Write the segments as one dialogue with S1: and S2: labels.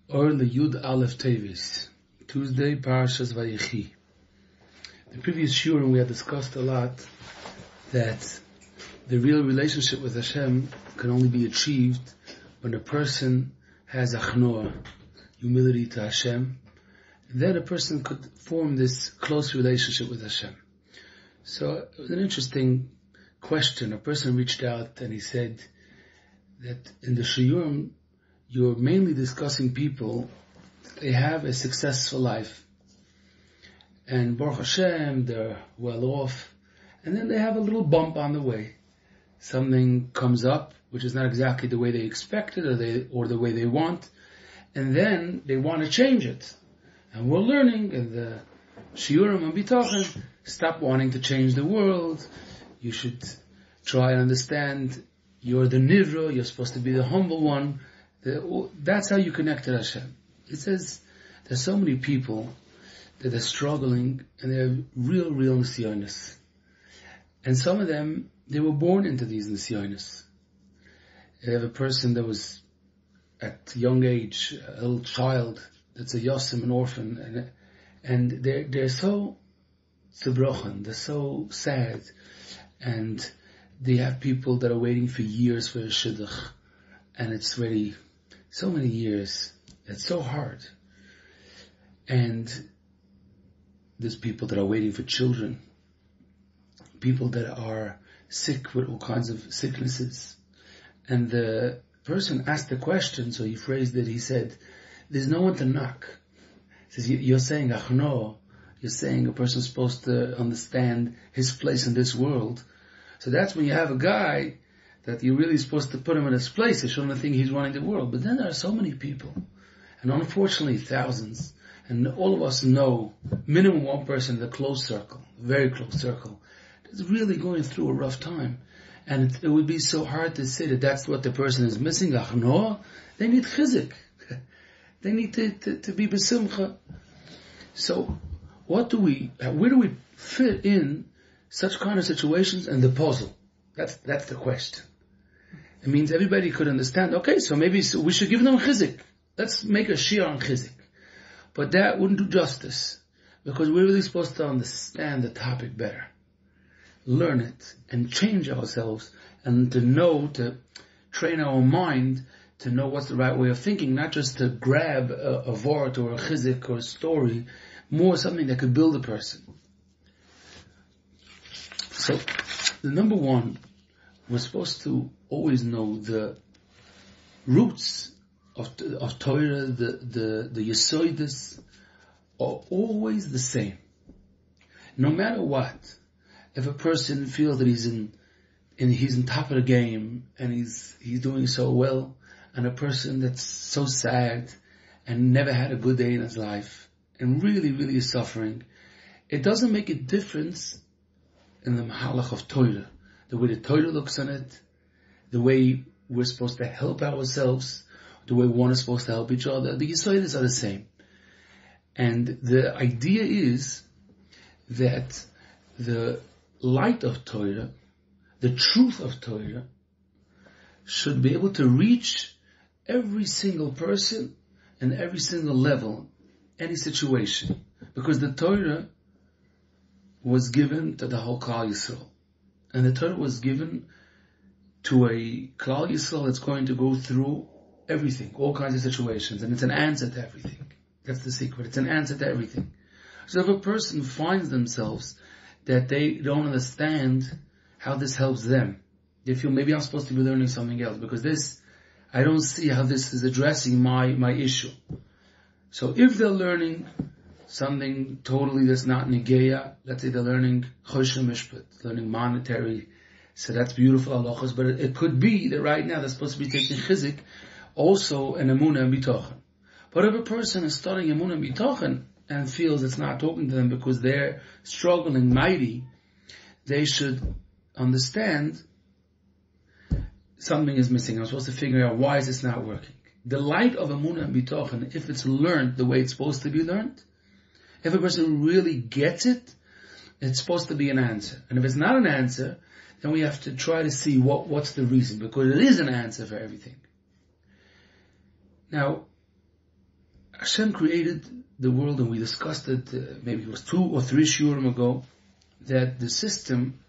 S1: Or the Yud Aleph Tevis, Tuesday, Parashas Vayechi. The previous shiurim we had discussed a lot that the real relationship with Hashem can only be achieved when a person has achnoah, humility to Hashem. Then a person could form this close relationship with Hashem. So it was an interesting question. A person reached out and he said that in the shiurim you're mainly discussing people, they have a successful life. And Baruch Hashem, they're well off. And then they have a little bump on the way. Something comes up, which is not exactly the way they expected or the way they want. And then they want to change it. And we're learning in the Emunah and Bitachon, stop wanting to change the world. You should try and understand you're the Nivra, you're supposed to be the humble one. That's how you connect to Hashem. It says there's so many people that are struggling and they have real nisyonos. And some of them, they were born into these nisyonos. You have a person that was at a young age, a little child that's a yosim, an orphan, and they're so zerbrochen, they're so sad, and they have people that are waiting for years for a shidduch, and it's already so many years. It's so hard. And there's people that are waiting for children. People that are sick with all kinds of sicknesses. And the person asked the question, so he phrased it, he said, there's no one to knock. He says, you're saying achno, you're saying a person's supposed to understand his place in this world. So that's when you have a guy that you're really supposed to put him in his place. You shouldn't think he's running the world. But then there are so many people, and unfortunately thousands, and all of us know minimum one person in the close circle, very close circle, that's really going through a rough time. And it would be so hard to say that that's what the person is missing. No, they need chizik. They need to be besimcha. So where do we fit in such kind of situations in the puzzle? That's the question. It means everybody could understand, okay, so maybe we should give them chizik. Let's make a shiur on chizik. But that wouldn't do justice, because we're really supposed to understand the topic better. Learn it and change ourselves, and to train our mind to know what's the right way of thinking, not just to grab a vort or a chizik or a story, more something that could build a person. So, the number one, we're supposed to always know the roots of Torah, the Yesoidus are always the same. No matter what, if a person feels that he's in top of the game and he's doing so well, and a person that's so sad and never had a good day in his life and really is suffering, it doesn't make a difference in the mahalach of Torah. The way the Torah looks on it, the way we're supposed to help ourselves, the way one is supposed to help each other, the Yisodis are the same. And the idea is that the light of Torah, the truth of Torah, should be able to reach every single person and every single level, any situation. Because the Torah was given to the whole Klal Yisrael. And the Torah was given to a Klal Yisrael that's going to go through everything, all kinds of situations, and it's an answer to everything. That's the secret. It's an answer to everything. So if a person finds themselves that they don't understand how this helps them, they feel maybe I'm supposed to be learning something else, because this, I don't see how this is addressing my issue. So if they're learning something totally that's not negeya, let's say they're learning choshen mishpat, learning monetary, so that's beautiful halachos, but it could be that right now they're supposed to be taking chizik, also an Emunah and Bitachon. But if a person is studying Emunah and Bitachon and feels it's not talking to them because they're struggling mighty, they should understand something is missing. I'm supposed to figure out why is this not working. The light of Emunah and Bitachon, if it's learned the way it's supposed to be learned, if a person really gets it, it's supposed to be an answer. And if it's not an answer, then we have to try to see what's the reason, because it is an answer for everything. Now, Hashem created the world, and we discussed it, maybe it was 2 or 3 shurim ago, that the system,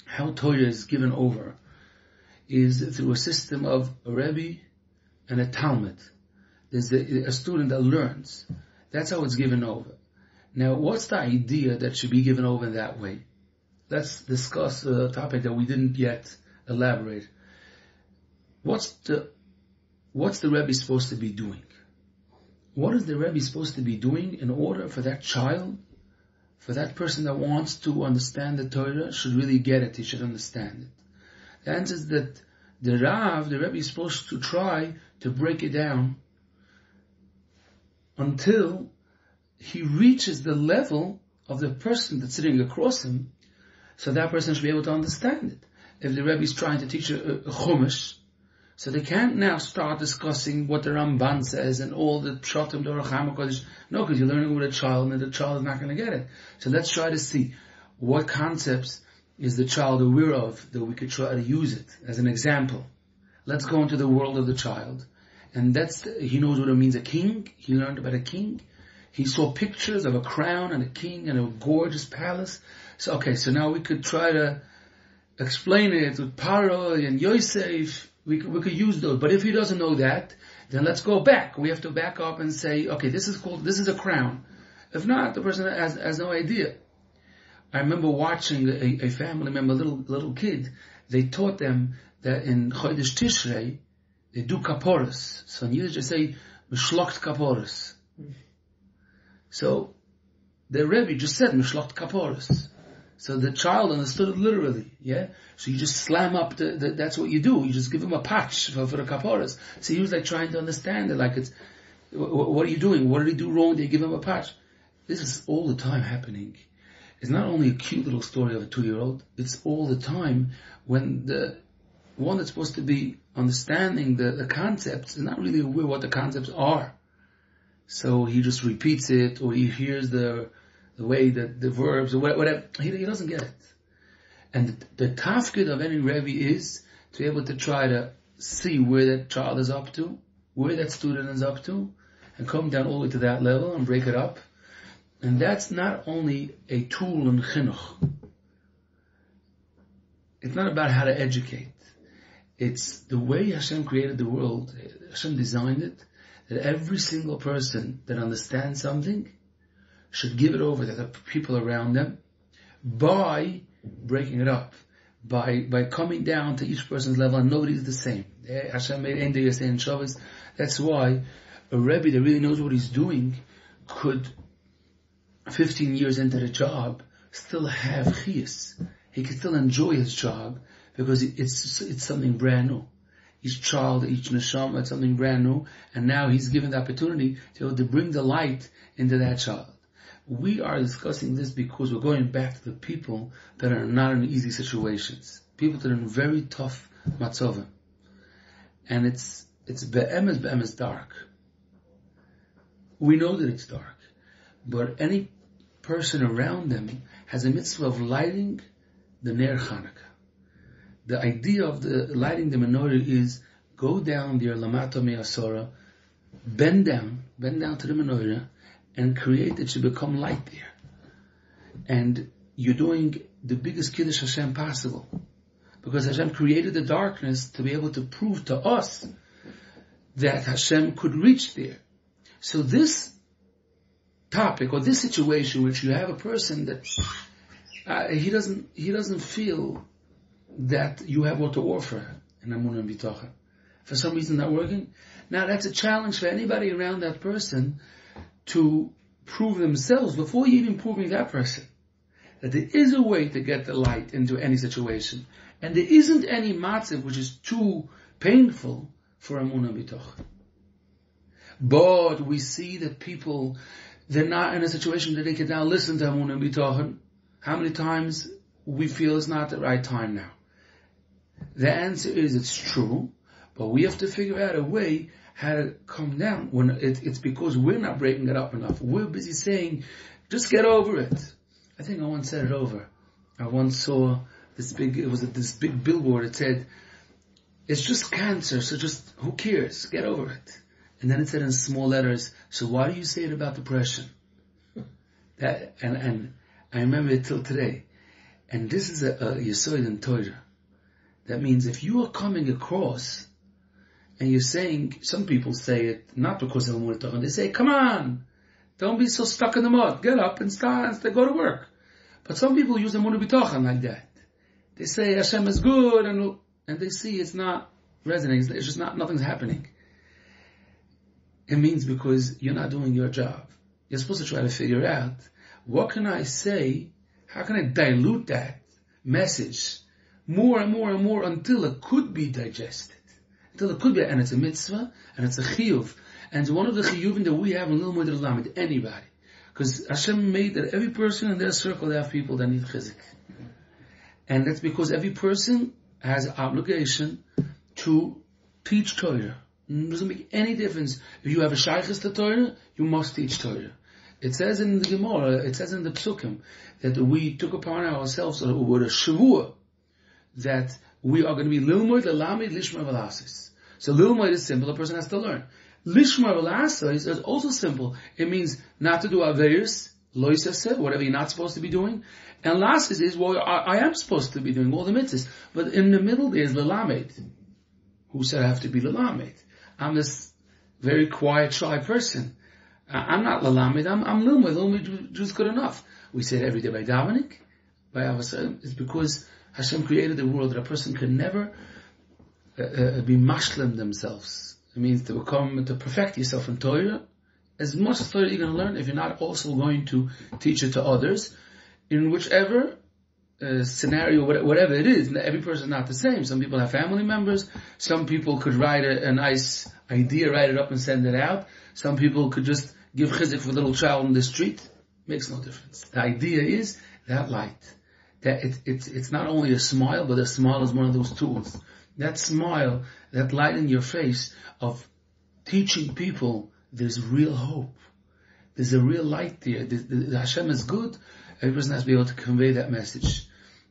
S1: how Torah is given over, is through a system of a Rebbe and a Talmud. There's a student that learns. That's how it's given over. Now, what's the idea that should be given over in that way? Let's discuss a topic that we didn't yet elaborate. What's the Rebbe supposed to be doing? What is the Rebbe supposed to be doing in order for that child, for that person that wants to understand the Torah, should really get it, he should understand it? The answer is that the Rav, the Rebbe, is supposed to try to break it down until he reaches the level of the person that's sitting across him, so that person should be able to understand it. If the Rebbe is trying to teach a Chumash, so they can't now start discussing what the Ramban says and all the Pshatim, the Orach HaKodesh. No, because you're learning with a child and the child is not going to get it. So let's try to see what concepts is the child aware of that we could try to use it as an example. Let's go into the world of the child. And he knows what it means a king. He learned about a king. He saw pictures of a crown and a king and a gorgeous palace. So now we could try to explain it with Paro and Yosef. We could use those. But if he doesn't know that, then let's go back. We have to back up and say, this is a crown. If not, the person has no idea. I remember watching a family member, little kid. They taught them that in Chodesh Tishrei, they do kaporos. So in Yiddish they say, Mishlocht kaporos. So the Rebbe just said, Mishlocht kaporos. So the child understood it literally, yeah? So you just slam up that's what you do. You just give him a patch for the kaporos. So he was like trying to understand it, like what are you doing? What did he do wrong? They give him a patch. This is all the time happening. It's not only a cute little story of a 2-year-old, it's all the time when the one that's supposed to be understanding the concepts is not really aware what the concepts are. So he just repeats it, or he hears the way that the verbs, or whatever, he doesn't get it. And the tafkid of any Rebbe is to be able to try to see where that child is up to, where that student is up to, and come down all the way to that level and break it up. And that's not only a tool in chinuch. It's not about how to educate. It's the way Hashem created the world, Hashem designed it, that every single person that understands something should give it over to the people around them by breaking it up, by coming down to each person's level, and nobody's the same. Hashem made Ein Deyaseh and Shabbos. That's why a Rebbe that really knows what he's doing could, 15 years into the job, still have chiyus. He can still enjoy his job because it's something brand new. Each child, each neshama, it's something brand new, and now he's given the opportunity to be able to bring the light into that child. We are discussing this because we're going back to the people that are not in easy situations, people that are in very tough matzovim, and it's be'emes dark. We know that it's dark, but any person around them has a mitzvah of lighting the Ner Chanukah. The idea of lighting the menorah is go down there, Lamato Me'asora, bend down to the menorah, and create it to become light there. And you're doing the biggest Kiddush Hashem possible. Because Hashem created the darkness to be able to prove to us that Hashem could reach there. So this topic, or this situation which you have a person that he doesn't feel that you have what to offer in Emunah and Bitachon. For some reason not working. Now that's a challenge for anybody around that person to prove themselves before you even proving that person that there is a way to get the light into any situation, and there isn't any matzav which is too painful for Emunah and Bitachon. But we see that people, they're not in a situation that they can now listen to Emunah and Bitachon. How many times we feel it's not the right time now? The answer is it's true, but we have to figure out a way how to come down when it's because we're not breaking it up enough. We're busy saying, just get over it. I think I once said it over. I once saw this big billboard that said, it's just cancer, so just, who cares? Get over it. And then it said in small letters, so why do you say it about depression? That, and I remember it till today. And this is a Yesod in Torah. That means if you are coming across and you're saying, some people say it not because of Emunah and Bitachon, they say, come on, don't be so stuck in the mud, get up and start, go to work. But some people use Emunah and Bitachon like that. They say Hashem is good, and they see it's not resonating, it's just nothing's happening. It means because you're not doing your job. You're supposed to try to figure out, what can I say, how can I dilute that message more and more and more until it could be digested. Until it could be, and it's a mitzvah, and it's a chiyuv. And it's one of the chiyuvim that we have in Lil Moed Lamed, anybody. Because Hashem made that every person in their circle, they have people that need chizik. And that's because every person has an obligation to teach Torah. It doesn't make any difference. If you have a shaykhis to Torah, you must teach Torah. It says in the Gemara, it says in the Psukim, that we took upon ourselves with a shavua, that we are going to be lilmoid, lalamid, lishma, velasis. So lilmoid is simple, a person has to learn. Lishma, velasis is also simple. It means not to do aveiros, loisase, whatever you're not supposed to be doing. And lasis is what I am supposed to be doing, all the mitzvahs. But in the middle there's lalamed. Who said I have to be lalamed? I'm this very quiet, shy person. I'm not lalamed, I'm lilmoid. Lilmoid is good enough. We say it every day by davening, by avasayim. It's because Hashem created the world that a person can never be mashlim themselves. It means to perfect yourself in Torah. As much as Torah you're going to learn, if you're not also going to teach it to others, in whichever scenario, whatever it is. Every person is not the same. Some people have family members. Some people could write a nice idea, write it up and send it out. Some people could just give chizik for a little child in the street. Makes no difference. The idea is that light. That it's not only a smile, but a smile is one of those tools. That smile, that light in your face of teaching people, there's real hope. There's a real light there. The Hashem is good. Every person has to be able to convey that message.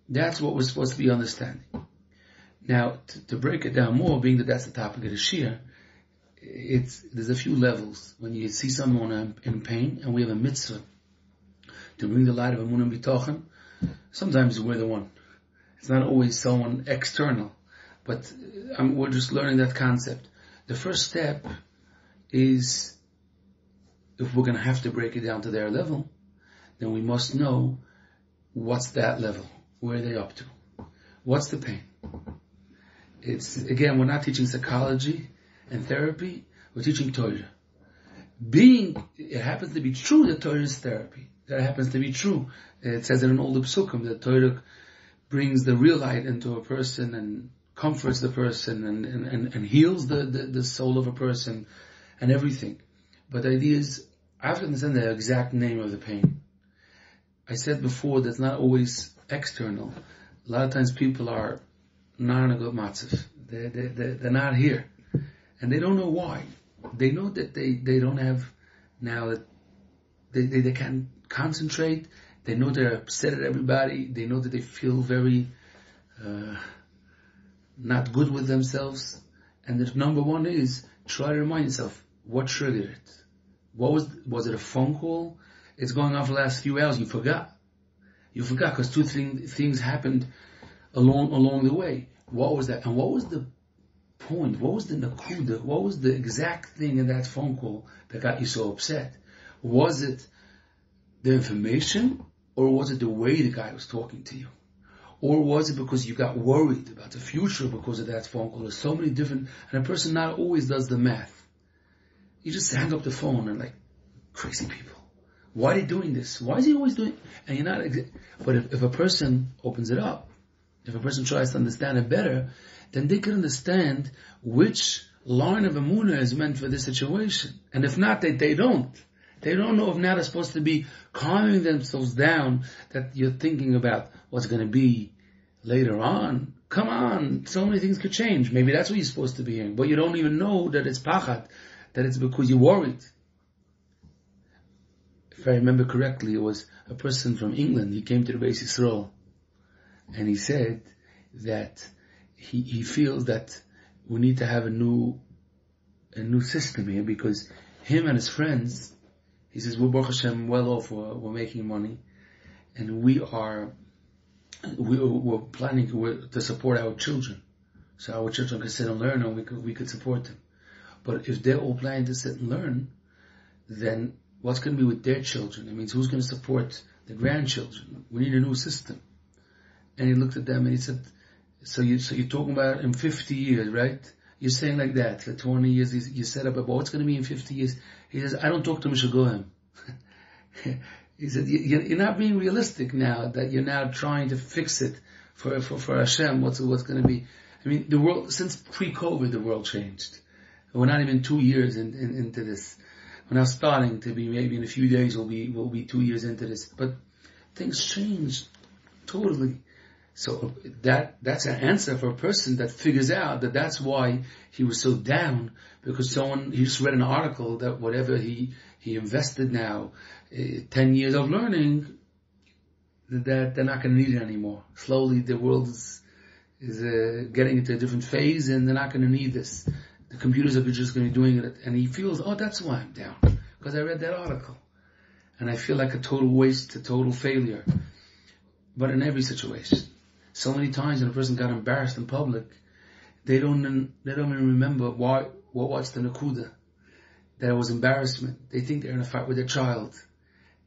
S1: That's what we're supposed to be understanding. Now, to break it down more, being that that's the topic of the shir, there's a few levels. When you see someone in pain, and we have a mitzvah to bring the light of Emunah and Bitachon, sometimes we're the one. It's not always someone external, but we're just learning that concept. The first step is, if we're going to have to break it down to their level, then we must know what's that level. Where are they up to? What's the pain? We're not teaching psychology and therapy, we're teaching Torah. It happens to be true that Torah is therapy. That happens to be true. It says in all the psukim that Torah brings the real light into a person and comforts the person and heals the soul of a person and everything. But the idea is, I have to understand the exact name of the pain. I said before that's not always external. A lot of times people are not in a good matzav. They're not here. And they don't know why. They know that they don't have, now that they can't concentrate. They know they're upset at everybody. They know that they feel very not good with themselves. And the number one is, try to remind yourself, what triggered it? Was it a phone call? It's going on for the last few hours. You forgot because two things happened along the way. What was that? And what was the point? What was the nakuda? What was the exact thing in that phone call that got you so upset? Was it the information, or was it the way the guy was talking to you? Or was it because you got worried about the future because of that phone call? There's so many different, and a person not always does the math. You just hang up the phone and like crazy people. Why are they doing this? Why is he always doing? And you're not. But if a person opens it up, if a person tries to understand it better, then they can understand which line of Emunah is meant for this situation. And if not, they don't. They don't know if now they're supposed to be calming themselves down, that you're thinking about what's going to be later on. Come on, so many things could change. Maybe that's what you're supposed to be hearing. But you don't even know that it's pachad, that it's because you're worried. If I remember correctly, it was a person from England. He came to the Beis Yisrael, and he said that he feels that we need to have a new new system here, because him and his friends, he says, we're Baruch Hashem well off, we're making money, and we're planning to support our children. So our children can sit and learn, and we could support them. But if they're all planning to sit and learn, then what's going to be with their children? It means who's going to support the grandchildren? We need a new system. And he looked at them and he said, so you're talking about in 50 years, right? You're saying like that, for 20 years you set up, but what's going to be in 50 years? He says, I don't talk to Mishagoyim. He said, you're not being realistic now, that you're now trying to fix it for Hashem, what's going to be. I mean, the world, since pre-COVID, the world changed. We're not even 2 years into this. We're now starting to be, maybe in a few days we'll be 2 years into this. But things changed totally. So that's an answer for a person that figures out that that's why he was so down, because he just read an article that whatever he invested now, 10 years of learning, that they're not going to need it anymore. Slowly the world is getting into a different phase, and they're not going to need this. The computers are just going to be doing it, and he feels, that's why I'm down, because I read that article, and I feel like a total waste, a total failure. But in every situation, so many times when a person got embarrassed in public, they don't even remember what's the nakuda. That was embarrassment. They think they're in a fight with their child.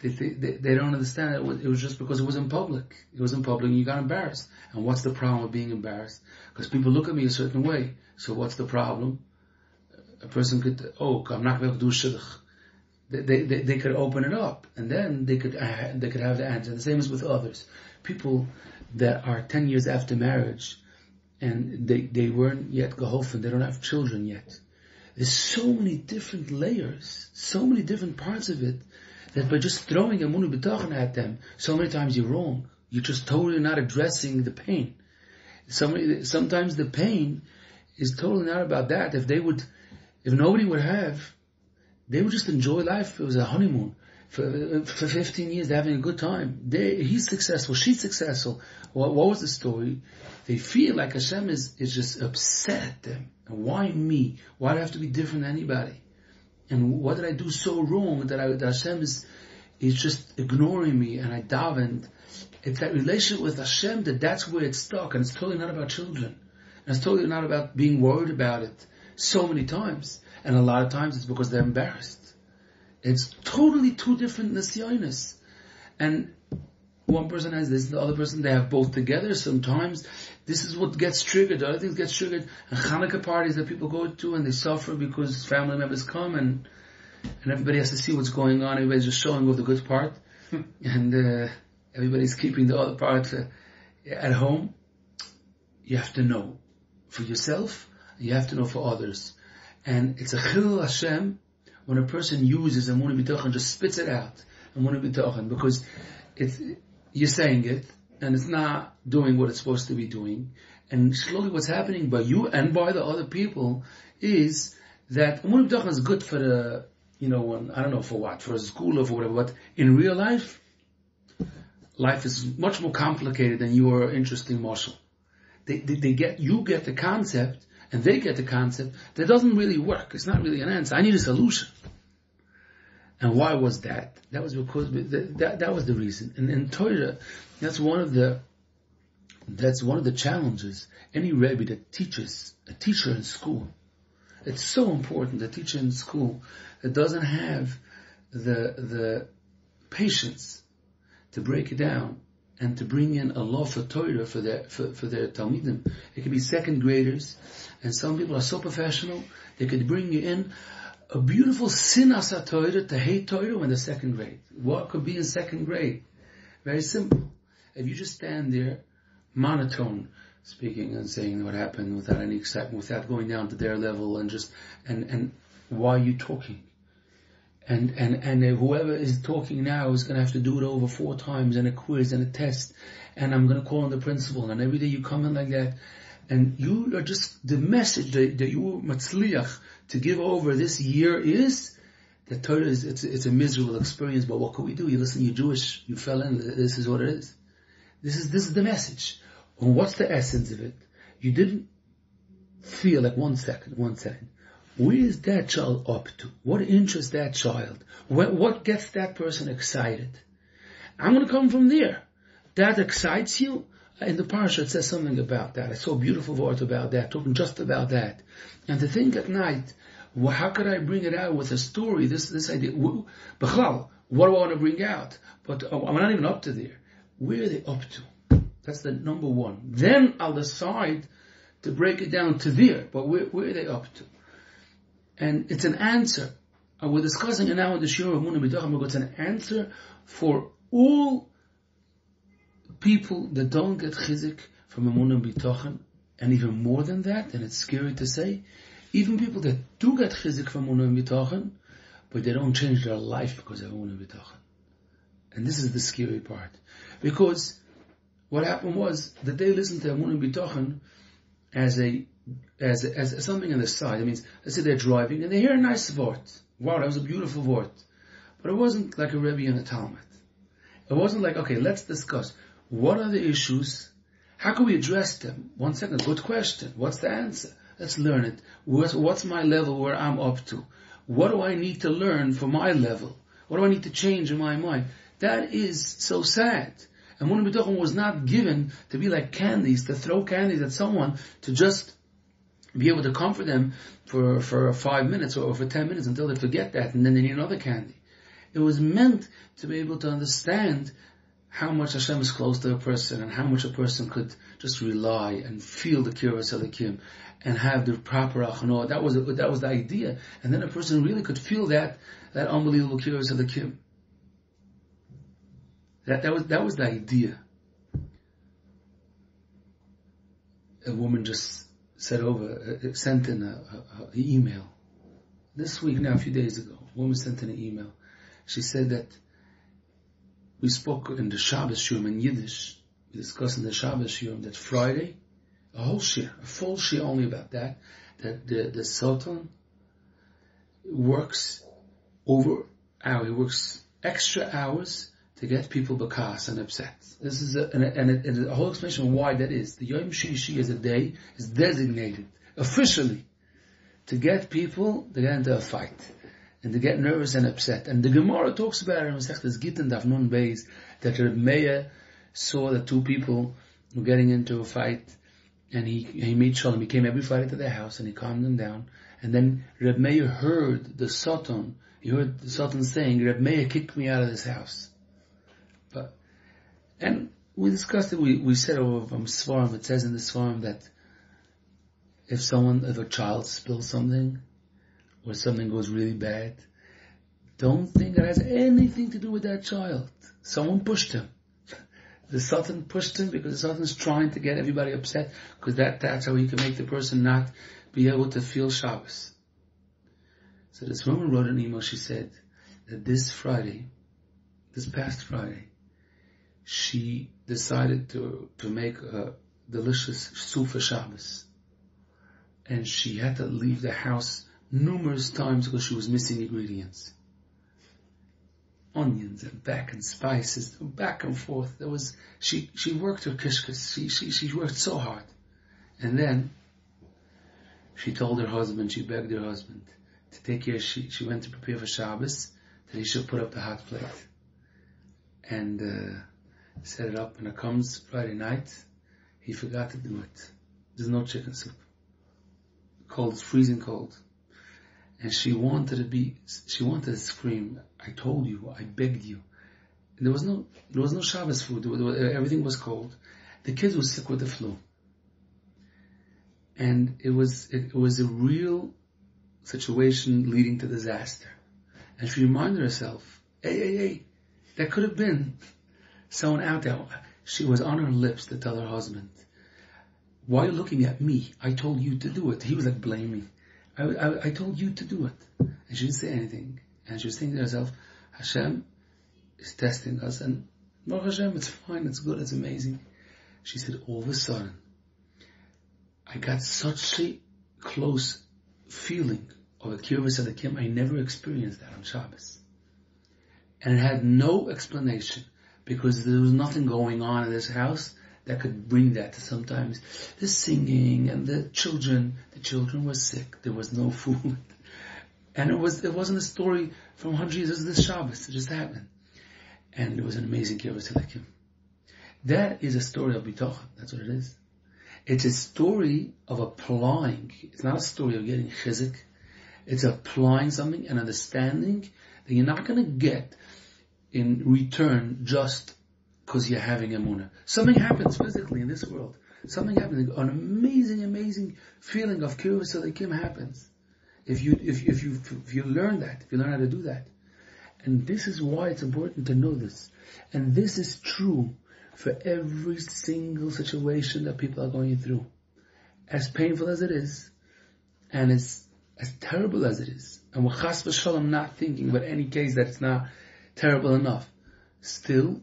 S1: They don't understand it was just because it was in public. It was in public and you got embarrassed. And what's the problem with being embarrassed? Because people look at me a certain way. So what's the problem? A person could, I'm not going to do shidduch. They could open it up, and then they could have the answer. The same as with others. People that are 10 years after marriage, and they weren't yet geholfen, they don't have children yet. There's so many different layers, so many different parts of it, that by just throwing Emunah and Bitachon at them, so many times you're wrong. You're just totally not addressing the pain. Sometimes the pain is totally not about that. If nobody would have, they would just enjoy life. It was a honeymoon. For 15 years, they're having a good time. He's successful, she's successful. What was the story? They feel like Hashem is just upset at them. And why me? Why do I have to be different than anybody? And what did I do so wrong that Hashem is just ignoring me, and I davened? It's that relationship with Hashem that's where it's stuck, and it's totally not about children. And it's totally not about being worried about it so many times. And a lot of times it's because they're embarrassed. It's totally two different nisyonos. And one person has this, the other person, they have both together. Sometimes this is what gets triggered, the other things get triggered. And Hanukkah parties that people go to and they suffer because family members come and everybody has to see what's going on. Everybody's just showing off the good part. And everybody's keeping the other part at home. You have to know for yourself, you have to know for others. And it's a chilul Hashem when a person uses Emunah and Bitachon, just spits it out, Emunah and Bitachon, because you're saying it, and it's not doing what it's supposed to be doing. And slowly what's happening by you and by the other people is that Emunah and Bitachon is good for the, I don't know for what, for a school or for whatever, but in real life is much more complicated than your interesting marshal. You get the concept, and they get the concept that doesn't really work. It's not really an answer. I need a solution. And why was that? That was because that was the reason. And in Torah, that's one of the challenges. Any Rebbe that teaches, a teacher in school, it's so important. A teacher in school that doesn't have the patience to break it down and to bring in a law for Torah for their Talmidim. It could be second graders, and some people are so professional, they could bring you in a beautiful sinas Torah, to hate Torah when they're second grade. What could be in second grade? Very simple. If you just stand there, monotone, speaking and saying what happened without any excitement, without going down to their level, and why are you talking? And whoever is talking now is going to have to do it over 4 times, and a quiz and a test, and I'm going to call on the principal, and every day you come in like that, and you are just, the message that you matzliach to give over this year is that Torah it's a miserable experience, but what can we do? You listen, you're Jewish, you fell in, this is what it is. This is the message. And what's the essence of it? You didn't feel like one second. Where is that child up to? What interests that child? What gets that person excited? I'm going to come from there. That excites you? In the parsha it says something about that. I saw a beautiful word about that, talking just about that. And to think at night, well, how could I bring it out with a story, this idea? B'chlal, what do I want to bring out? But I'm not even up to there. Where are they up to? That's the number one. Then I'll decide to break it down to there. But where are they up to? And it's an answer. We're discussing it now in the Shiur of Emunah and Bitachon because it's an answer for all people that don't get chizik from Emunah and Bitachon, and even more than that, and it's scary to say, even people that do get chizik from Emunah and Bitachon, but they don't change their life because of Emunah and Bitachon. And this is the scary part. Because what happened was that they listened to Emunah and Bitachon as something on the side. It means, let's say they're driving and they hear a nice word. Wow, that was a beautiful word. But it wasn't like a Rebbe and a Talmud. It wasn't like, okay, let's discuss. What are the issues? How can we address them? 1 second, good question. What's the answer? Let's learn it. What's my level where I'm up to? What do I need to learn for my level? What do I need to change in my mind? That is so sad. And Emunah and Bitachon was not given to be like candies, to throw candies at someone, to just be able to comfort them for 5 minutes or for 10 minutes until they forget that and then they need another candy. It was meant to be able to understand how much Hashem is close to a person and how much a person could just rely and feel the Kiras Elikim and have the proper Achanoah. That was the idea. And then a person really could feel that unbelievable Kiras Elikim. That was the idea. A woman just sent in an email. This week now, a few days ago, a woman sent in an email. She said that we spoke in the Shabbos Shurim in Yiddish. We discussed in the Shabbos Shurim that Friday, a full shir only about that the Sultan works he works extra hours to get people bakas and upset. This is a whole explanation of why that is. The Yom Shishi as a day is designated officially to get people to get into a fight and to get nervous and upset. And the Gemara talks about it in Masechtas Gittin Daf Nun Beis that Reb Meir saw that two people were getting into a fight, and he made shalom. He came every Friday to their house and he calmed them down. And then Reb Meir heard the Sultan. He heard the Sultan saying, "Reb Meir kicked me out of this house." And we discussed it. We said over from Svarim. It says in the Svarim that if a child spills something, or something goes really bad, don't think it has anything to do with that child. Someone pushed him. The Sultan pushed him because the Sultan's trying to get everybody upset, because that's how he can make the person not be able to feel Shabbos. So this woman wrote an email. She said that this past Friday, she decided to make a delicious soup for Shabbos. And she had to leave the house numerous times because she was missing ingredients. Onions and spices, back and forth. She worked her kishkas. She worked so hard. And then she told her husband, she begged her husband to take care. She went to prepare for Shabbos, that he should put up the hot plate. And set it up, and it comes Friday night. He forgot to do it. There's no chicken soup. Cold, it's freezing cold. And she wanted to scream, "I told you, I begged you." And there was no Shabbos food. Everything was cold. The kids were sick with the flu. And it was a real situation leading to disaster. And she reminded herself, hey, that could have been someone out there. She was on her lips to tell her husband, "Why are you looking at me? I told you to do it." He was like blaming. I told you to do it. And she didn't say anything. And she was thinking to herself, Hashem is testing us. And no, Hashem, it's fine, it's good, it's amazing. She said, all of a sudden, I got such a close feeling of a Kiras Elikim. I never experienced that on Shabbos. And it had no explanation, because there was nothing going on in this house that could bring that to sometimes the singing and the children. The children were sick. There was no food. And it wasn't a story from 100 years. This is the Shabbos. It just happened. And it was an amazing Kibbutz Halekim. That is a story of Bitachon. That's what it is. It's a story of applying. It's not a story of getting chizik. It's applying something and understanding that you're not going to get in return just because you're having Emunah. Something happens physically in this world. Something happens. An amazing, amazing feeling of Kibbutz Halekim happens. If you learn that, if you learn how to do that. And this is why it's important to know this. And this is true for every single situation that people are going through. As painful as it is, and as terrible as it is, and we're chas v'shalom not thinking about any case that it's not terrible enough, still,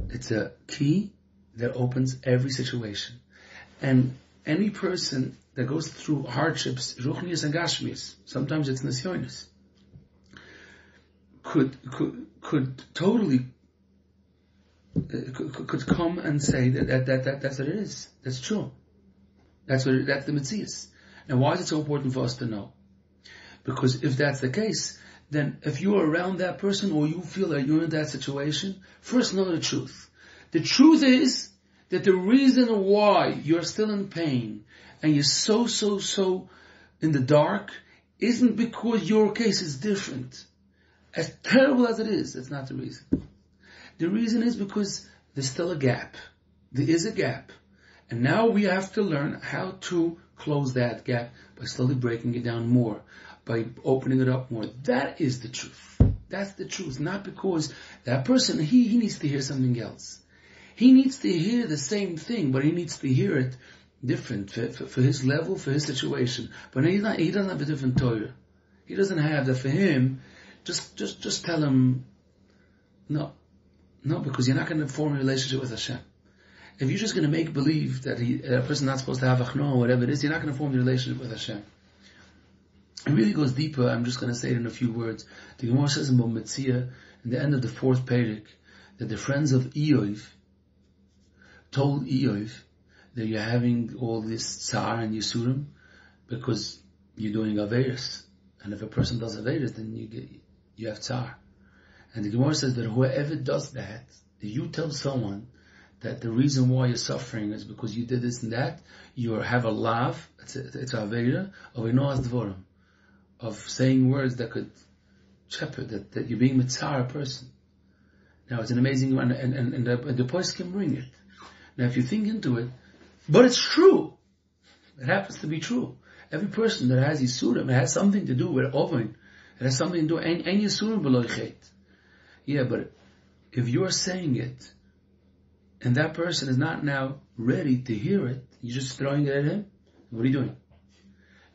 S1: it's a key that opens every situation. And any person that goes through hardships, ruchnius and gashmius, sometimes it's nisyonis, could totally could come and say that's what it is. That's true. That's the Metzias. And why is it so important for us to know? Because if that's the case, then if you're around that person or you feel that you're in that situation, first know the truth. The truth is that the reason why you're still in pain and you're so in the dark isn't because your case is different. As terrible as it is, that's not the reason. The reason is because there's still a gap. There is a gap. And now we have to learn how to close that gap by slowly breaking it down more, by opening it up more. That is the truth. That's the truth. Not because that person, he needs to hear something else. He needs to hear the same thing, but he needs to hear it different for his level, for his situation. But he doesn't have a different Torah. He doesn't have that for him. Just tell him, no, because you're not going to form a relationship with Hashem. If you're just going to make believe that a person's not supposed to have achno or whatever it is, you're not going to form a relationship with Hashem. It really goes deeper. I'm just going to say it in a few words. The Gemara says in Metzia, in the end of the 4th Perek, that the friends of Eov told Eov that you're having all this tsar and yisurim because you're doing averis. And if a person does averis, then you have tsar. And the Gemara says that whoever does that, if you tell someone that the reason why you're suffering is because you did this and that, you have a lav, it's a avera, of a noas dvorim, of saying words that could shepherd, that you're being mitzar a person. Now it's an amazing one, and the post can bring it. Now if you think into it, but it's true. It happens to be true. Every person that has yisurim, it has something to do with oven. It has something to do, and yisurim below chet. Yeah, but if you're saying it, and that person is not now ready to hear it, you're just throwing it at him, what are you doing?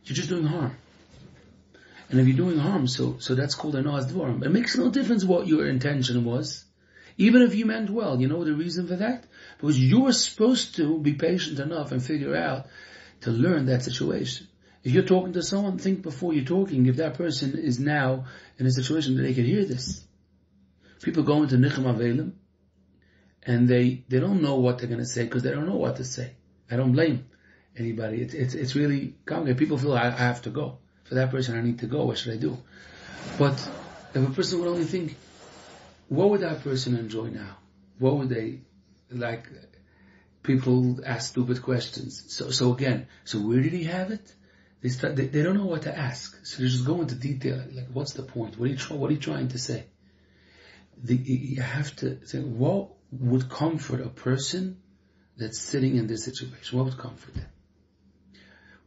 S1: You're just doing harm. And if you're doing harm, so that's called a noas dvorim. It makes no difference what your intention was. Even if you meant well, you know the reason for that? Because you were supposed to be patient enough and figure out to learn that situation. If you're talking to someone, think before you're talking, if that person is now in a situation that they can hear this. People go into Nichem Avelim, and they don't know what they're going to say because they don't know what to say. I don't blame anybody. It's really complicated. People feel I have to go. For that person, I need to go. What should I do? But if a person would only think, what would that person enjoy now? What would they like? People ask stupid questions. So again, where did he have it? They don't know what to ask. So they just go into detail. Like, what's the point? What are you trying to say? You have to think, what would comfort a person that's sitting in this situation? What would comfort them?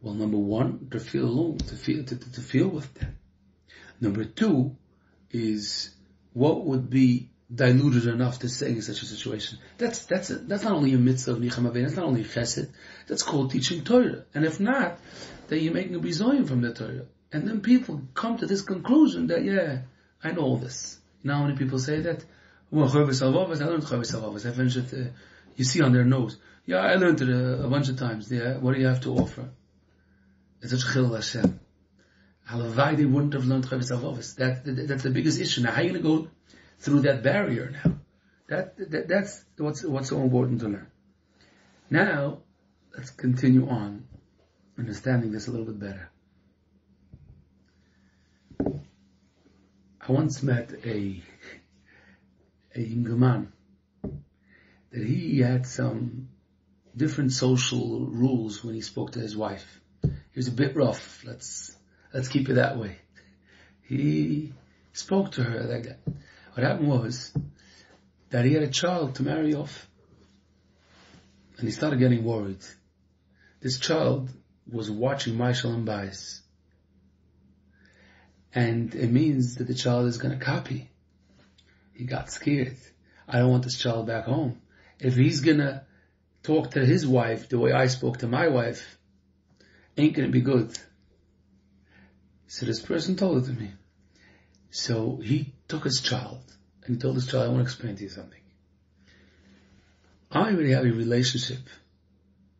S1: Well, number one, to feel alone, to feel with them. Number two is what would be diluted enough to say in such a situation. That's not only a mitzvah of Nichem Avein, that's not only chesed, that's called teaching Torah. And if not, then you're making a bizoyim from the Torah. And then people come to this conclusion that, yeah, I know all this. You know how many people say that? Well, I learned Chavis Avavas. I finished it, you see on their nose. Yeah, I learned it a bunch of times. Yeah, what do you have to offer? It's such chil Hashem. Halavai, they wouldn't have learned Chavis Avavas. That's the biggest issue. Now, how are you going to go through that barrier now? That's what's so important to learn. Now, let's continue on, understanding this a little bit better. I once met a young man that he had some different social rules when he spoke to his wife. He was a bit rough. Let's keep it that way. He spoke to her like that. What happened was that he had a child to marry off, and he started getting worried. This child was watching My Shalom Bayis, and it means that the child is going to copy. He got scared. I don't want this child back home. If he's going to talk to his wife the way I spoke to my wife, ain't going to be good. So this person told it to me. So he took his child and he told his child, I want to explain to you something. I already have a relationship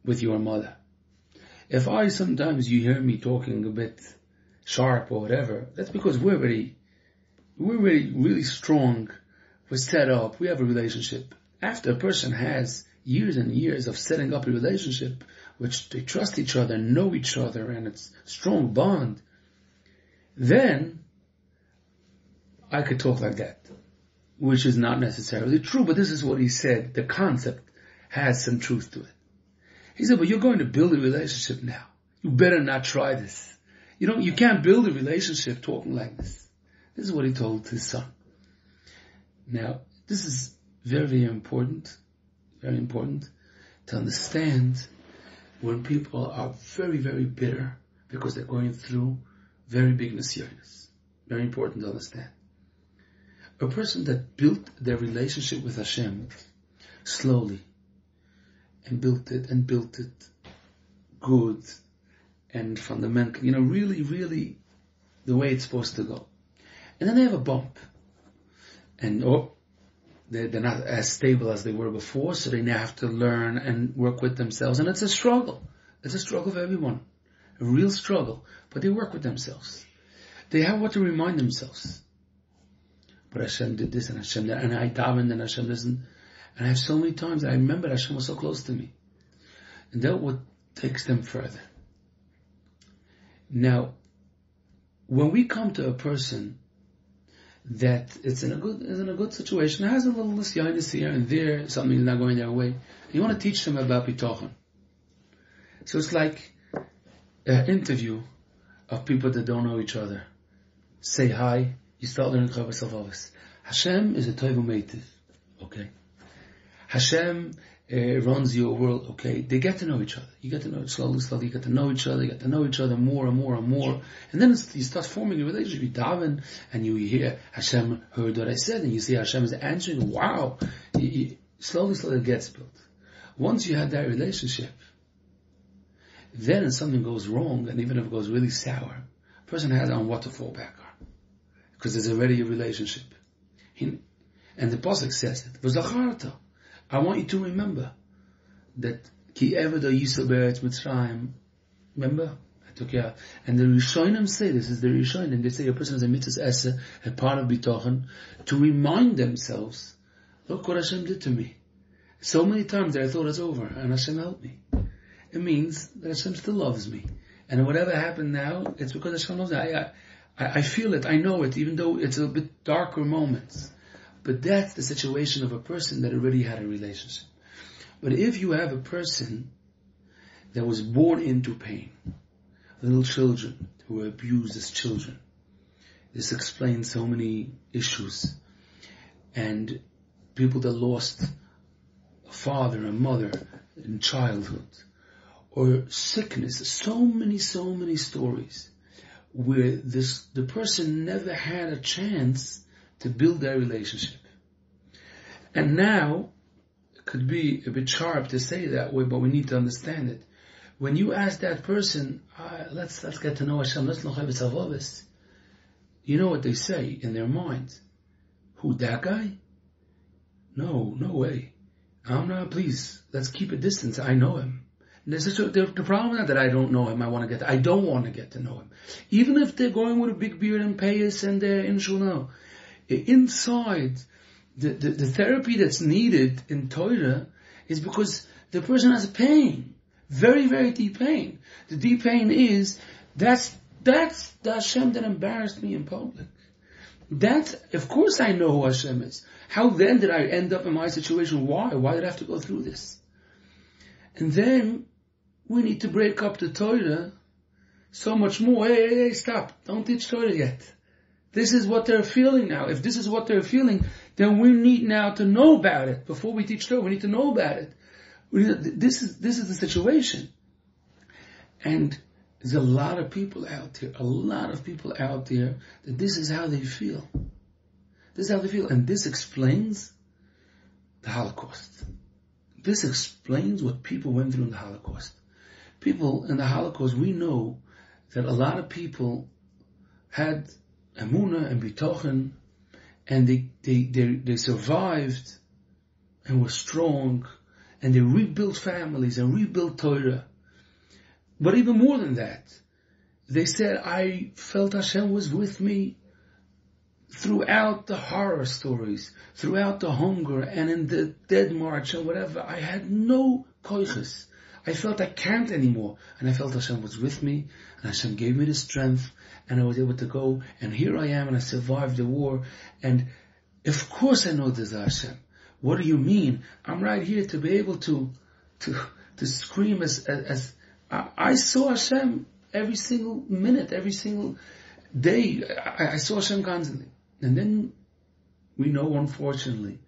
S1: with your mother. If sometimes you hear me talking a bit sharp or whatever, that's because we're already really strong. We're set up. We have a relationship. After a person has years and years of setting up a relationship, which they trust each other, know each other, and it's a strong bond, then I could talk like that, which is not necessarily true, but this is what he said. The concept has some truth to it. He said, but you're going to build a relationship now. You better not try this. You can't build a relationship talking like this. This is what he told his son. Now, this is very important to understand when people are very, very bitter because they're going through very big nisyonos. Very important to understand. A person that built their relationship with Hashem slowly and built it good and fundamental, really, really the way it's supposed to go. And then they have a bump. And they're not as stable as they were before, so they now have to learn and work with themselves. And it's a struggle. It's a struggle for everyone. A real struggle. But they work with themselves. They have what to remind themselves. But Hashem did this and Hashem that, and I davened and Hashem listened. And I have so many times I remember Hashem was so close to me. And that's what takes them further. Now, when we come to a person that is in a good situation, has a little nisyonos here and there, something is not going their way, you want to teach them about Bitachon. So it's like an interview of people that don't know each other. Say hi, you start learning Chavos Avos. Hashem is a Toivu Meitiv, okay? Hashem runs your world, okay? They get to know each other. You get to know it slowly, you get to know each other more and more and more. And then you start forming a relationship. You daven and you hear Hashem heard what I said and you see Hashem is answering. Wow! Slowly it gets built. Once you have that relationship, then if something goes wrong, and even if it goes really sour, a person has on what to fall back on. Because there's already a relationship. And the Pasuk says it. I want you to remember that Ki Eved Yisrael Be'eretz Mitzrayim. Remember? I took you out. And the Rishonim say, this is the Rishonim, they say a person has a mitzvah esse, a part of Bitachon, to remind themselves, look what Hashem did to me. So many times that I thought it's over, and Hashem helped me. It means that Hashem still loves me. And whatever happened now, it's because Hashem loves me. I feel it, I know it, even though it's a bit darker moments. But that's the situation of a person that already had a relationship. But if you have a person that was born into pain, little children who were abused as children, this explains so many issues. And people that lost a father and mother in childhood, or sickness, so many stories where the person never had a chance to build their relationship. And now, it could be a bit sharp to say it that way, but we need to understand it. When you ask that person, let's get to know Hashem, let's know Chavos Avos, you know what they say in their minds? Who, that guy? No way. I'm not, please, let's keep a distance, I know him. The problem is not that I don't know him, I don't want to get to know him. Even if they're going with a big beard and payas and they're in shul now. Inside, the therapy that's needed in Torah is because the person has a pain. Very, very deep pain. The deep pain is, that's the Hashem that embarrassed me in public. Of course I know who Hashem is. How then did I end up in my situation? Why? Why did I have to go through this? And then, we need to break up the Torah so much more. Hey, stop. Don't teach Torah yet. This is what they're feeling now. If this is what they're feeling, then we need now to know about it. Before we teach Torah, we need to know about it. This is the situation. And there's a lot of people out there that this is how they feel. This is how they feel. And this explains the Holocaust. This explains what people went through in the Holocaust. People in the Holocaust, we know that a lot of people had Emunah and Bitachon, and they survived and were strong, and they rebuilt families and rebuilt Torah. But even more than that, they said, I felt Hashem was with me throughout the horror stories, throughout the hunger, and in the dead march and whatever. I had no koiches. I felt I can't anymore. And I felt Hashem was with me, and Hashem gave me the strength, and I was able to go, and here I am, and I survived the war. And of course I know there's Hashem. What do you mean? I'm right here to be able to scream as I saw Hashem every single minute, every single day. I saw Hashem constantly. And then we know, unfortunately,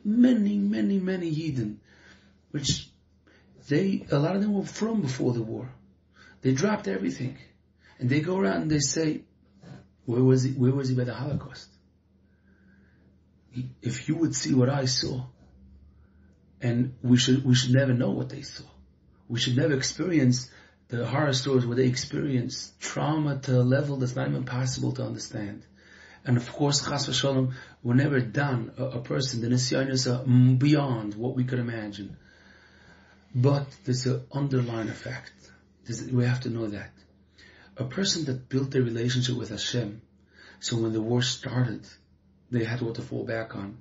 S1: many Yidden, which a lot of them were from before the war. They dropped everything. And they go around and they say, where was he by the Holocaust? If you would see what I saw, and we should never know what they saw. We should never experience the horror stories where they experience trauma to a level that's not even possible to understand. And of course, Chas v'Shalom, we're never done. A person, the Nisyonos are beyond what we could imagine. But there's an underlying effect. We have to know that. A person that built their relationship with Hashem, so when the war started, they had what to fall back on.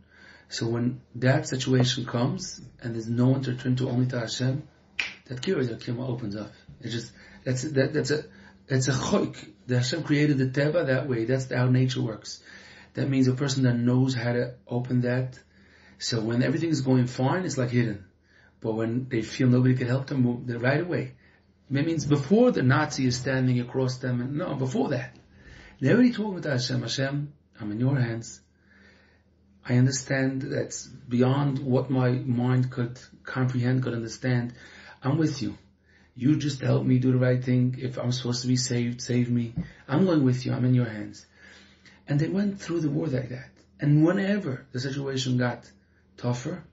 S1: So when that situation comes, and there's no one to turn to, only to Hashem, that Kira opens up. That's a choik. The Hashem created the teva that way. That's how nature works. That means a person that knows how to open that. So when everything is going fine, it's like hidden. But when they feel nobody can help them, they're right away. It means before the Nazi is standing across them, no, before that. They're already talking to Hashem. Hashem, I'm in your hands. I understand that's beyond what my mind could comprehend, could understand. I'm with you. You just help me do the right thing. If I'm supposed to be saved, save me. I'm going with you. I'm in your hands. And they went through the war like that. And whenever the situation got tougher,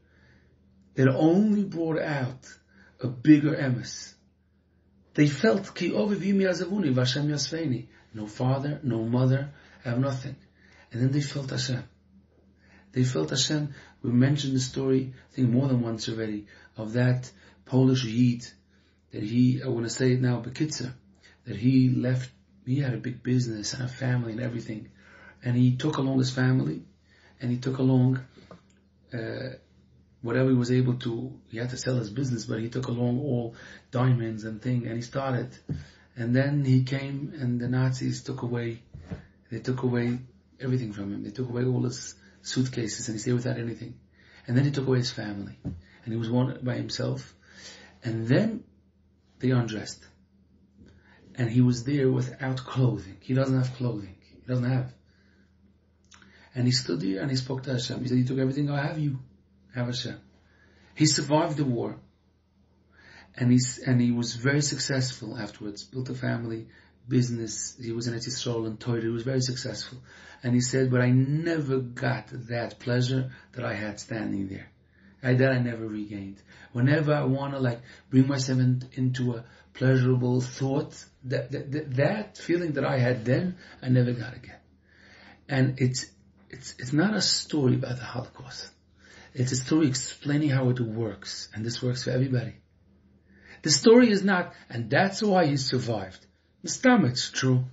S1: it only brought out a bigger emes. They felt, Ki ovivimi azavuni v'Hashem yasveini. No father, no mother, I have nothing. And then they felt Hashem. They felt Hashem. We mentioned the story, I think more than once already, of that Polish Yid, that I want to say it now, Bekitzer, that he left, he had a big business and a family and everything. And he took along his family, and he took along, whatever he was able to, he had to sell his business, but he took along all diamonds and things, and he started. And then he came, and the Nazis took away everything from him. They took away all his suitcases, and he stayed without anything. And then he took away his family, and he was one by himself. And then they undressed. And he was there without clothing. He doesn't have clothing. He doesn't have. And he stood there and he spoke to Hashem. He said, you took everything, I have you. Have Hashem. He survived the war. And he was very successful afterwards. Built a family, business. He was in Eretz Yisrael and Torah. He was very successful. And he said, but I never got that pleasure that I had standing there. That I never regained. Whenever I want to bring myself into a pleasurable thought, that feeling that I had then, I never got again. And it's not a story about the Holocaust. It's a story explaining how it works. And this works for everybody. The story is not, and that's why he survived. Mistam, it's true.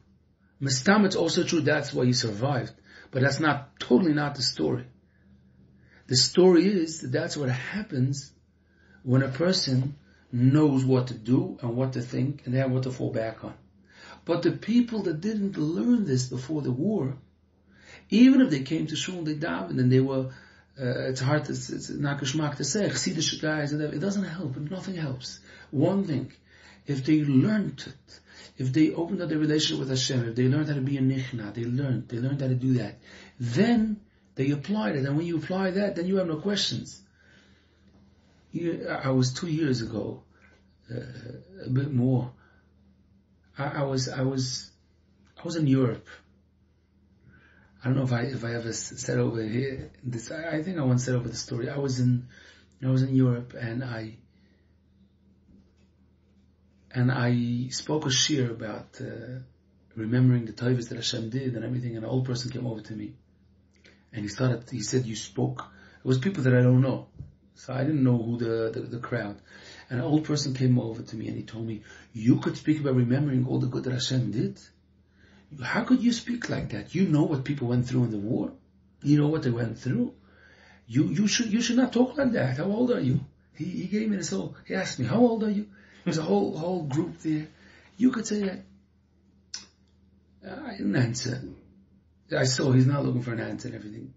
S1: Mistam, it's also true, that's why he survived. But that's totally not the story. The story is that's what happens when a person knows what to do and what to think and they have what to fall back on. But the people that didn't learn this before the war, even if they came to shul and they davened and they were, it's hard, it's not geschmack to say, Chassidish guys, and it doesn't help, nothing helps. One thing, if they learned it, if they opened up their relationship with Hashem, if they learned how to be a nichna, they learned how to do that, then they applied it, and when you apply that, then you have no questions. I was 2 years ago, a bit more. I was in Europe. I don't know if I ever said over here this. I think I once said over the story. I was in Europe and I spoke a shir about remembering the tovos that Hashem did and everything. And an old person came over to me, and he said, "You spoke." It was people that I don't know. So I didn't know who the crowd. And an old person came over to me and he told me, "You could speak about remembering all the good that Hashem did? How could you speak like that? You know what people went through in the war. You know what they went through. You should not talk like that. How old are you?" He gave me he asked me, "How old are you?" There's a whole group there. You could say that. I didn't answer. I saw he's not looking for an answer and everything.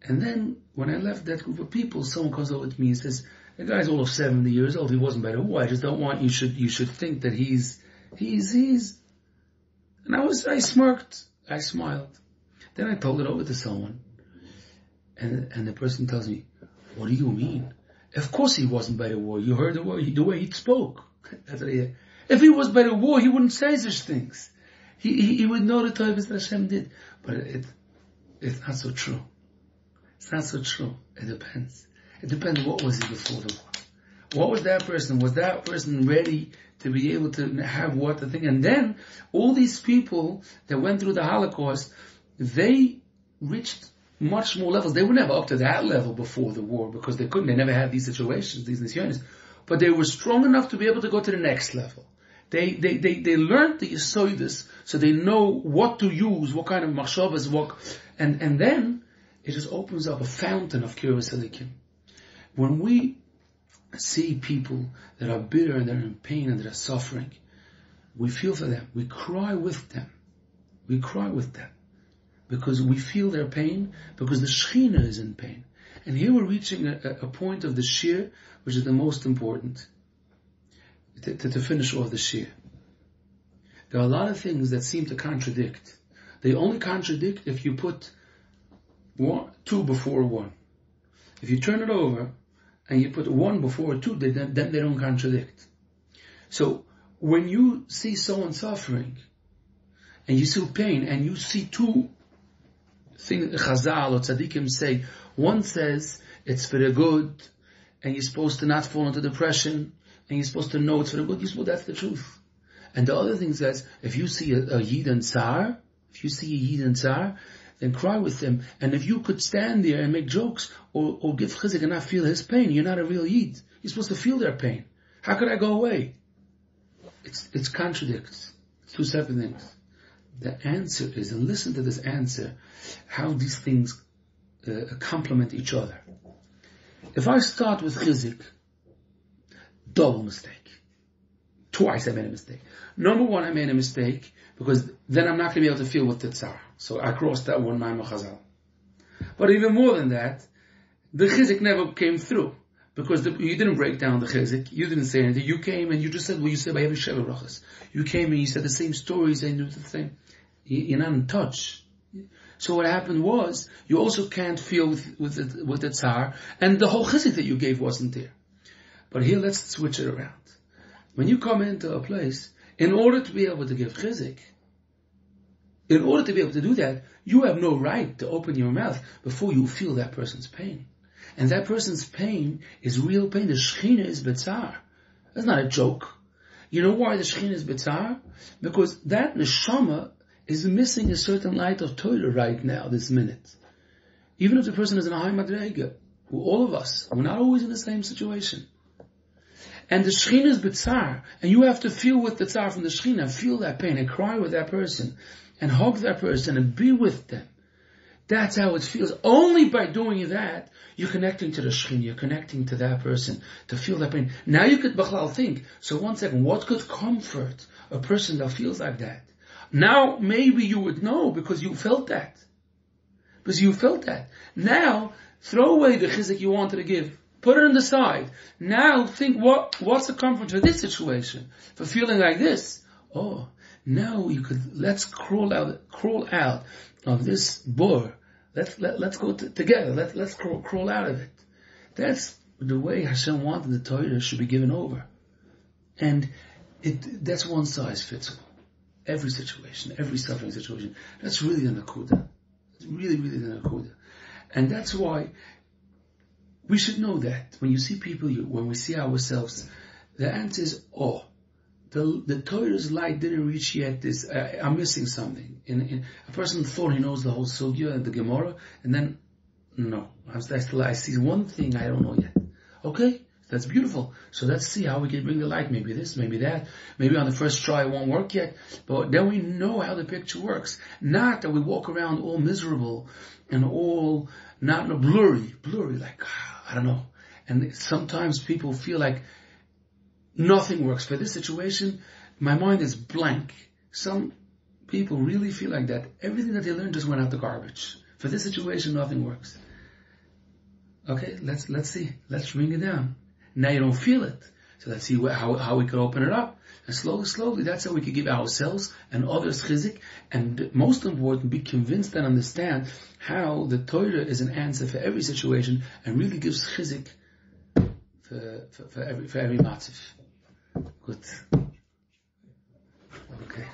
S1: And then, when I left that group of people, someone comes over to me and says, "The guy's all of 70 years old. He wasn't by the war. I just don't want you should think that he's." And I smirked. I smiled. Then I told it over to someone. And the person tells me, "What do you mean? Of course he wasn't by the war. You heard the way he spoke." That's what I hear. If he was by the war, he wouldn't say such things. He would know the tovos that Hashem did. But it's not so true. It's not so true. It depends. It depends what was he before the war. What was that person? Was that person ready to be able to have what the thing? And then, all these people that went through the Holocaust, they reached much more levels. They were never up to that level before the war because they couldn't. They never had these situations, these nisyonis. But they were strong enough to be able to go to the next level. They learned the Yesodis, so they know what to use, what kind of machshavas, and then it just opens up a fountain of Kiras Elikim. When we see people that are bitter and they're in pain and they're suffering, we feel for them. We cry with them. We cry with them. Because we feel their pain, because the Shekhinah is in pain. And here we're reaching a point of the shir, which is the most important, to finish off the shir. There are a lot of things that seem to contradict. They only contradict if you put 2 before 1. If you turn it over and you put 1 before 2, then they don't contradict. So when you see someone suffering and you see pain and you see 2 things Chazal or Tzaddikim say, one says it's for the good and you're supposed to not fall into depression and you're supposed to know it's for the good, that's the truth. And the other thing says, if you see a Yid and Tsar, then cry with them. And if you could stand there and make jokes or give chizik and not feel his pain, you're not a real Yid. You're supposed to feel their pain. How could I go away? It's contradicts. It's 2 separate things. The answer is, and listen to this answer, how these things complement each other. If I start with chizik, double mistake. Twice I made a mistake. Number 1, I made a mistake because then I'm not going to be able to feel with the tsar. So I crossed that one Maimon Chazal. But even more than that, the chizik never came through because you didn't break down the chizik. You didn't say anything. You came and you just said what you said by every Sheva Brachas. You came and you said the same stories and you did the same. You're not in touch. So what happened was you also can't feel with the tsar, and the whole chizik that you gave wasn't there. But here, let's switch it around. When you come into a place, in order to be able to give chizik, in order to be able to do that, you have no right to open your mouth before you feel that person's pain. And that person's pain is real pain. The Shekhinah is betzar. That's not a joke. You know why the Shekhinah is betzar? Because that neshama is missing a certain light of Torah right now, this minute. Even if the person is in a high madrega, all of us, we're not always in the same situation. And the Shekhinah is betzar, and you have to feel with the tzar from the Shekhinah, feel that pain, and cry with that person, and hug that person, and be with them. That's how it feels. Only by doing that, you're connecting to the Shekhin, you're connecting to that person, to feel that pain. Now you could think, so 1 second, what could comfort a person that feels like that? Now, maybe you would know because you felt that. Now, throw away the chizik you wanted to give. Put it on the side. Now think, what's the comfort for this situation? For feeling like this? Oh, now let's crawl out of this bore. Let's go together. Let's crawl out of it. That's the way Hashem wanted the Torah should be given over. And that's one size fits all. Every situation, every suffering situation. That's really the Nakuda. It's really, really the Nakuda. And that's why we should know that. When you see people, when we see ourselves, the answer is, the Torah's light didn't reach yet. I'm missing something. A person thought he knows the whole Sugya and the Gemara, and then, no. I see one thing I don't know yet. Okay? That's beautiful. So let's see how we can bring the light. Maybe this, maybe that. Maybe on the first try it won't work yet. But then we know how the picture works. Not that we walk around all miserable and all not blurry, like, I don't know. And sometimes people feel like nothing works. For this situation, my mind is blank. Some people really feel like that. Everything that they learned just went out the garbage. For this situation, nothing works. Okay, let's see. Let's bring it down. Now you don't feel it. So let's see how we could open it up. And slowly, that's how we could give ourselves and others chizik. And most important, be convinced and understand how the Torah is an answer for every situation and really gives chizik for every matzav. Good. Okay.